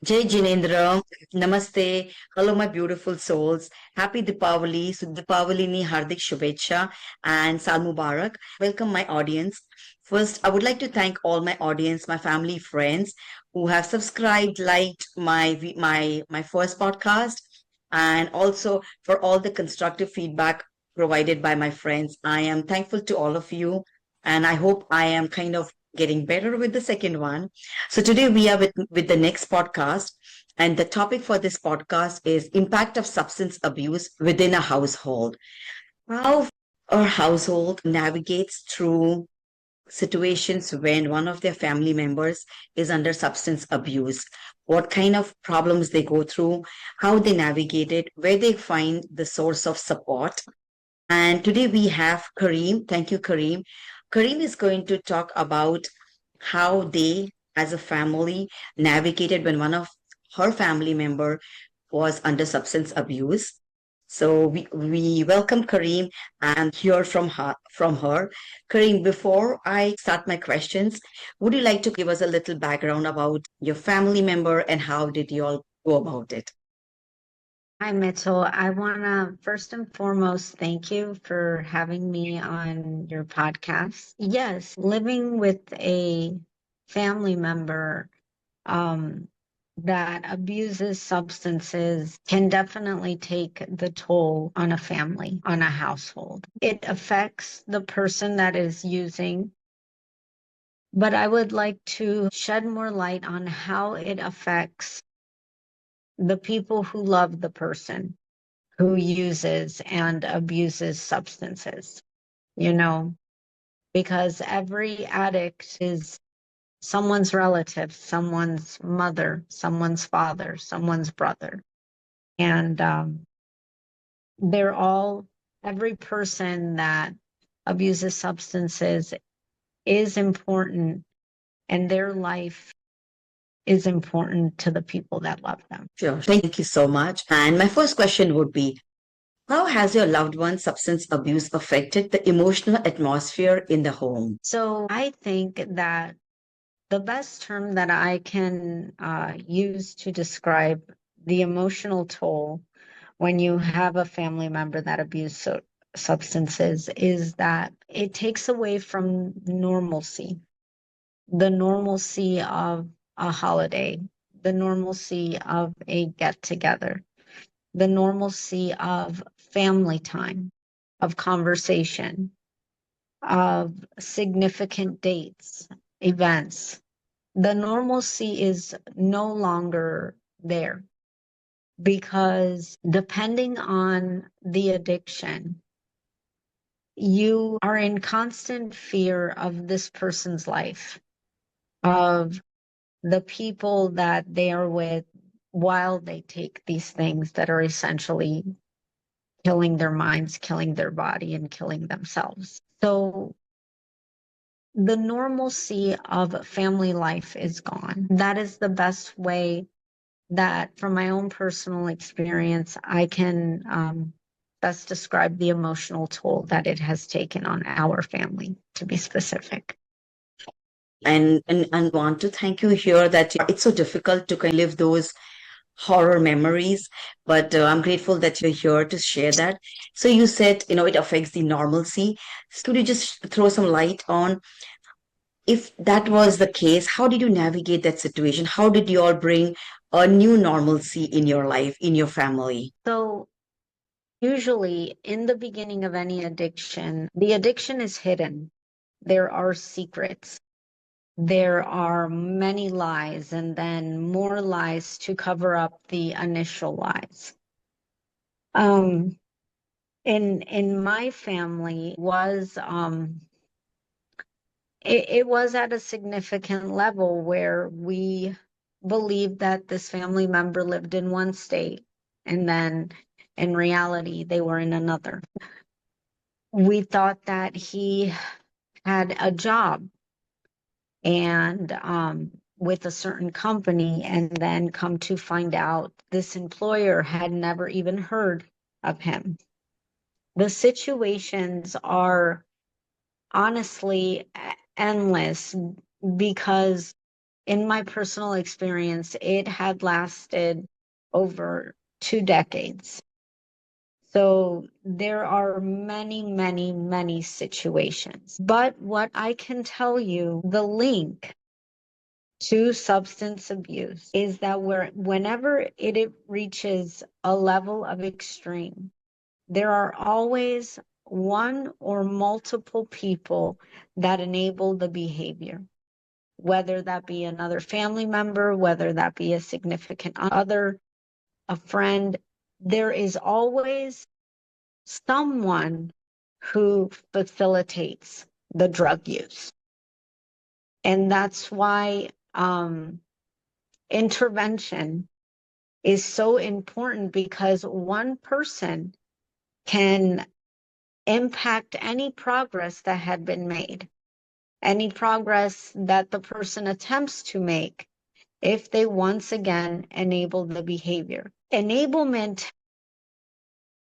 Jai Jinendra, Namaste. Hello, my beautiful souls. Happy Deepavali, Sudipavali Hardik Shubhecha, and Sal Mubarak. Welcome, my audience. First, I would like to thank all my audience, my family, friends who have subscribed, liked my first podcast, and also for all the constructive feedback provided by my friends. I am thankful to all of you, and I hope I am kind of getting better with the second one. So today we are with the next podcast, and the topic for this podcast is impact of substance abuse within a household. How a household navigates through situations when one of their family members is under substance abuse, what kind of problems they go through, how they navigate it, where they find the source of support. And today we have Kareem. Thank you, Kareem. Kareem is going to talk about how they, as a family, navigated when one of her family member was under substance abuse. So we welcome Kareem and hear from her. Kareem, before I start my questions, would you like to give us a little background about your family member and how did you all go about it? Hi, Mitchell. I want to first and foremost thank you for having me on your podcast. Yes, living with a family member um, that abuses substances can definitely take the toll on a family, on a household. It affects the person that is using, but I would like to shed more light on how it affects the people who love the person who uses and abuses substances, you know, because every addict is someone's relative, someone's mother, someone's father, someone's brother. And they're all, every person that abuses substances is important, and their life is important to the people that love them. Sure. Thank you so much. And my first question would be, how has your loved one's substance abuse affected the emotional atmosphere in the home? So I think that the best term that I can use to describe the emotional toll when you have a family member that abuses substances is that it takes away from the normalcy of a holiday, the normalcy of a get together, the normalcy of family time, of conversation, of significant dates, events. The normalcy is no longer there because depending on the addiction, you are in constant fear of this person's life, of the people that they are with while they take these things that are essentially killing their minds, killing their body, and killing themselves. So the normalcy of family life is gone. That is the best way that, from my own personal experience, I can best describe the emotional toll that it has taken on our family, to be specific. And want to thank you here that it's so difficult to kind of live those horror memories, but I'm grateful that you're here to share that. So you said, it affects the normalcy. So could you just throw some light on if that was the case, how did you navigate that situation? How did you all bring a new normalcy in your life, in your family? So, usually in the beginning of any addiction, the addiction is hidden. There are secrets. There are many lies and then more lies to cover up the initial lies. Um, in my family was it was at a significant level where we believed that this family member lived in one state and then in reality they were in another. We thought that he had a job and with a certain company, and then come to find out this employer had never even heard of him. The situations are honestly endless because in my personal experience, it had lasted over 2 decades. So there are many, many, many situations. But what I can tell you, the link to substance abuse is that whenever it reaches a level of extreme, there are always one or multiple people that enable the behavior, whether that be another family member, whether that be a significant other, a friend. There is always someone who facilitates the drug use. And that's why intervention is so important, because one person can impact any progress that had been made, any progress that the person attempts to make if they once again enable the behavior. Enablement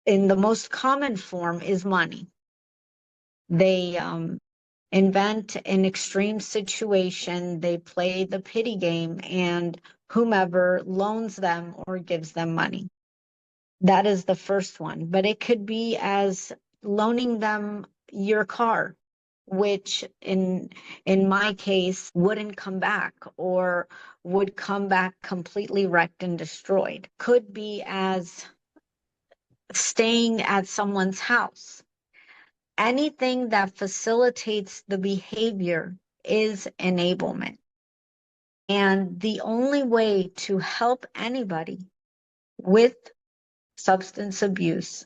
in the most common form is money. They invent an extreme situation, they play the pity game, and whomever loans them or gives them money. That is the first one. But it could be as loaning them your car, which in my case wouldn't come back, or would come back completely wrecked and destroyed. Could be as staying at someone's house. Anything that facilitates the behavior is enablement. And the only way to help anybody with substance abuse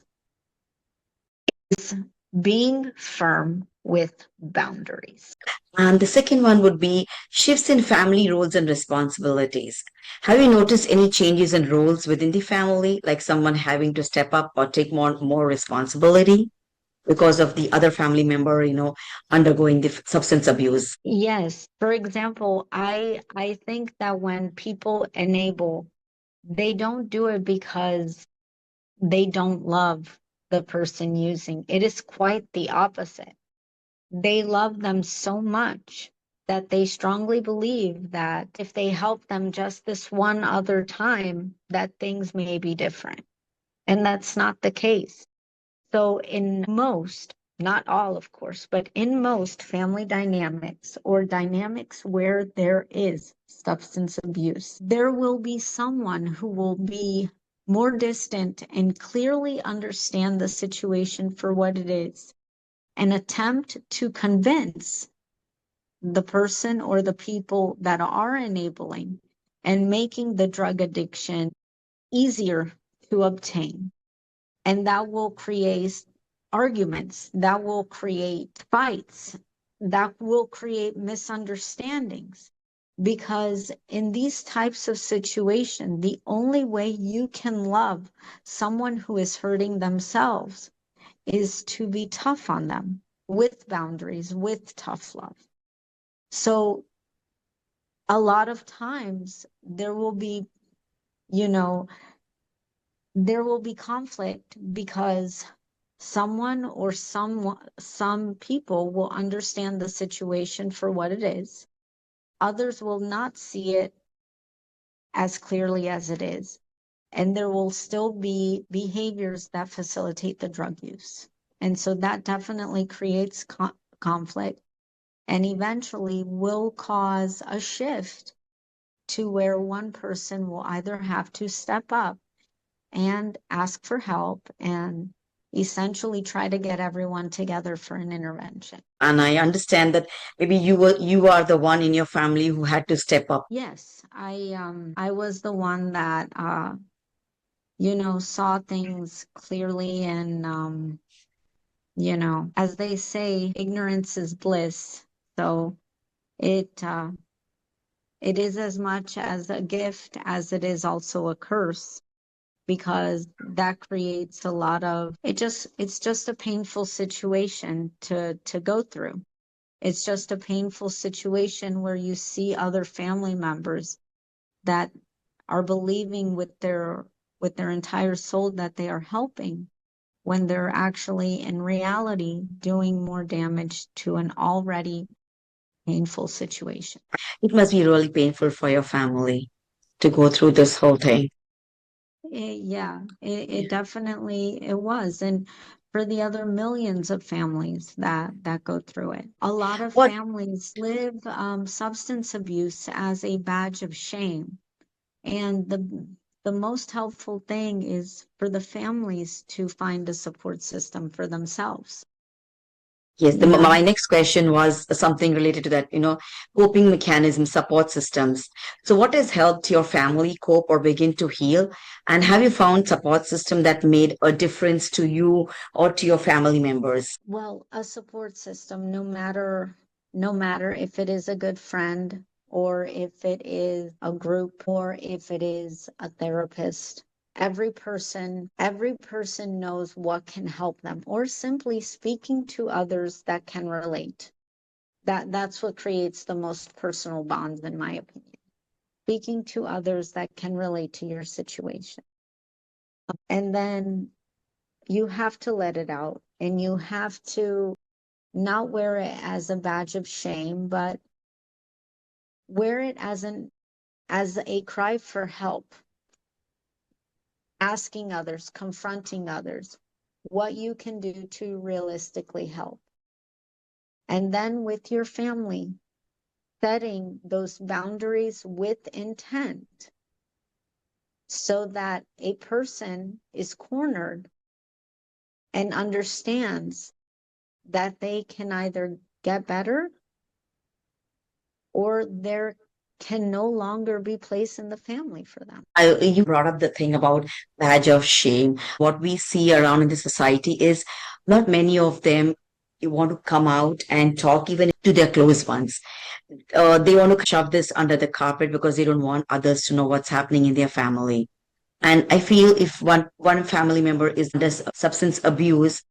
is being firm with boundaries. And the second one would be shifts in family roles and responsibilities. Have you noticed any changes in roles within the family, like someone having to step up or take more responsibility because of the other family member, undergoing the substance abuse? Yes. For example, I think that when people enable, they don't do it because they don't love the person using. It is quite the opposite. They love them so much that they strongly believe that if they help them just this one other time, that things may be different. And that's not the case. So in most, not all, of course, but in most family dynamics, or dynamics where there is substance abuse, there will be someone who will be more distant and clearly understand the situation for what it is, and attempt to convince the person or the people that are enabling and making the drug addiction easier to obtain. And that will create arguments, that will create fights, that will create misunderstandings. Because in these types of situations, the only way you can love someone who is hurting themselves is to be tough on them with boundaries, with tough love. So a lot of times there will be, you know, there will be conflict because someone or some people will understand the situation for what it is. Others will not see it as clearly as it is. And there will still be behaviors that facilitate the drug use. And so that definitely creates conflict, and eventually will cause a shift to where one person will either have to step up and ask for help and essentially try to get everyone together for an intervention. And I understand that maybe you are the one in your family who had to step up. Yes, I was the one that saw things clearly, and as they say, ignorance is bliss. So it is as much as a gift as it is also a curse, because that creates a lot of it's just a painful situation to go through. It's just a painful situation where you see other family members that are believing with their entire soul that they are helping, when they're actually in reality doing more damage to an already painful situation. It must be really painful for your family to go through this whole thing. Yeah, it Yeah. definitely it was. And for the other millions of families that go through it, a lot of What families live substance abuse as a badge of shame. And the most helpful thing is for the families to find a support system for themselves. Yes, You know, my next question was something related to that, coping mechanisms, support systems. So what has helped your family cope or begin to heal? And have you found support system that made a difference to you or to your family members? well, a support system, no matter if it is a good friend or if it is a group or if it is a therapist. Every person knows what can help them, or simply speaking to others that can relate. That's what creates the most personal bonds, in my opinion. Speaking to others that can relate to your situation. And then you have to let it out, and you have to not wear it as a badge of shame, but wear it as a cry for help, asking others, confronting others, what you can do to realistically help. And then with your family, setting those boundaries with intent so that a person is cornered and understands that they can either get better or there can no longer be place in the family for them. You brought up the thing about badge of shame. What we see around in the society is not many of them want to come out and talk even to their close ones. They want to shove this under the carpet because they don't want others to know what's happening in their family. And I feel if one family member is under substance abuse,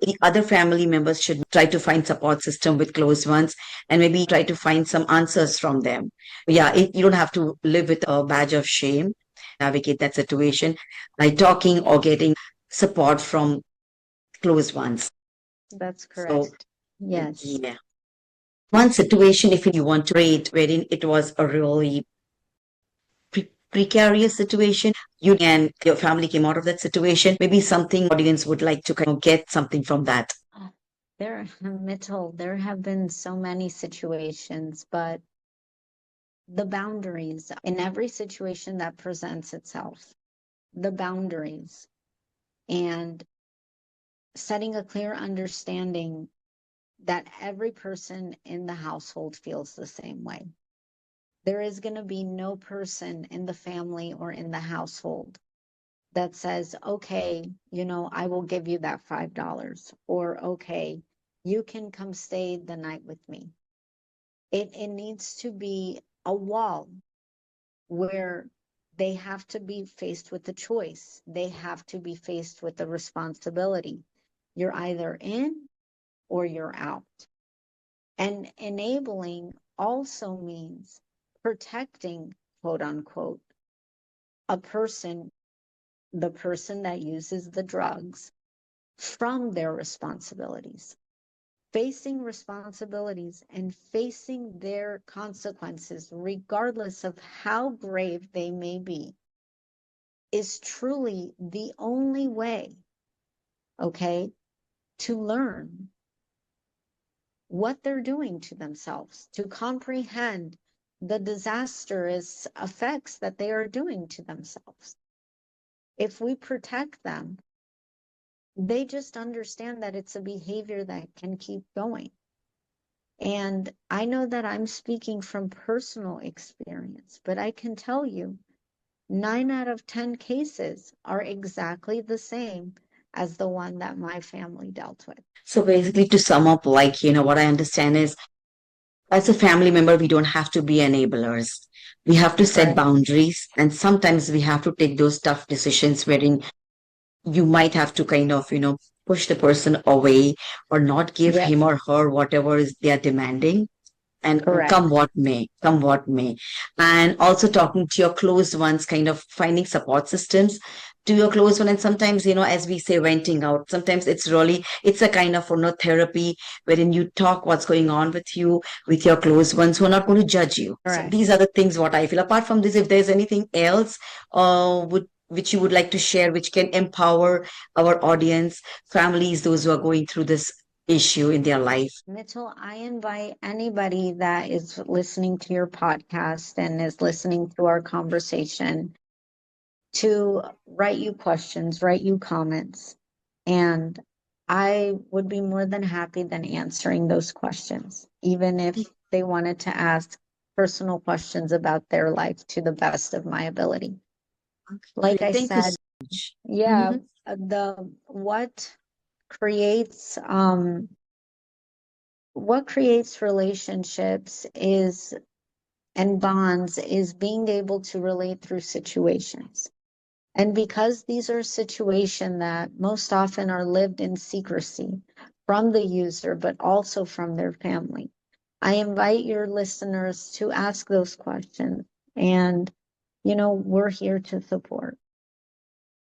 the other family members should try to find support system with close ones and maybe try to find some answers from them. Yeah, you don't have to live with a badge of shame, navigate that situation by talking or getting support from close ones. That's So, correct. Yes. yeah. One situation, if you want to rate, wherein it was a really precarious situation, you and your family came out of that situation, maybe something audience would like to kind of get something from that. Mitchell, there have been so many situations, but the boundaries in every situation that presents itself, the boundaries and setting a clear understanding that every person in the household feels the same way. There is going to be no person in the family or in the household that says, okay, I will give you that $5, or okay, you can come stay the night with me. It needs to be a wall where they have to be faced with a choice. They have to be faced with the responsibility. You're either in or you're out. And enabling also means protecting, quote unquote, a person, the person that uses the drugs, from their responsibilities. Facing responsibilities and facing their consequences, regardless of how grave they may be, is truly the only way, okay, to learn what they're doing to themselves, to comprehend the disastrous effects that they are doing to themselves. If we protect them, they just understand that it's a behavior that can keep going. And I know that I'm speaking from personal experience, but I can tell you 9 out of 10 cases are exactly the same as the one that my family dealt with. So basically, to sum up, like, what I understand is as a family member, we don't have to be enablers. We have to set Right. boundaries. And sometimes we have to take those tough decisions wherein you might have to kind of, push the person away or not give Yep. him or her whatever is they are demanding. and come Correct. what may, come what may. And also talking to your close ones, kind of finding support systems to your close one. And sometimes, as we say, venting out, sometimes it's a kind of, therapy wherein you talk what's going on with you, with your close ones who are not going to judge you. So Correct. these are the things what I feel. Apart from this, if there's anything else, which you would like to share, which can empower our audience, families, those who are going through this issue in their life. Mitchell, I invite anybody that is listening to your podcast and is listening to our conversation to write you questions, write you comments, and I would be more than happy than answering those questions, even if they wanted to ask personal questions about their life to the best of my ability. Like Great. I Thank you said, so much. yeah, Mhm. the creates um what creates relationships is and bonds is being able to relate through situations. And because these are situations that most often are lived in secrecy from the user, but also from their family, I invite your listeners to ask those questions. And, we're here to support.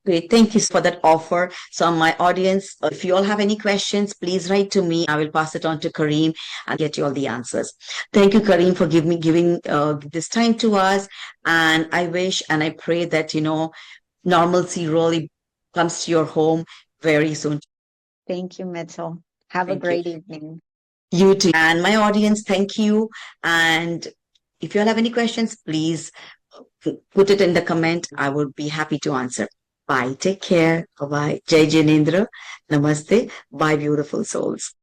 Great. Thank you for that offer. So, my audience, if you all have any questions, please write to me. I will pass it on to Kareem and get you all the answers. Thank you, Kareem, for giving this time to us. And I wish and I pray that, normalcy really comes to your home very soon. Thank you, Mitchell. Have a Thank you. great evening. You too. And my audience, thank you. And if you all have any questions, please put it in the comment. I would be happy to answer. Bye. Take care. Bye bye. Jai Jinendra. Namaste. Bye, beautiful souls.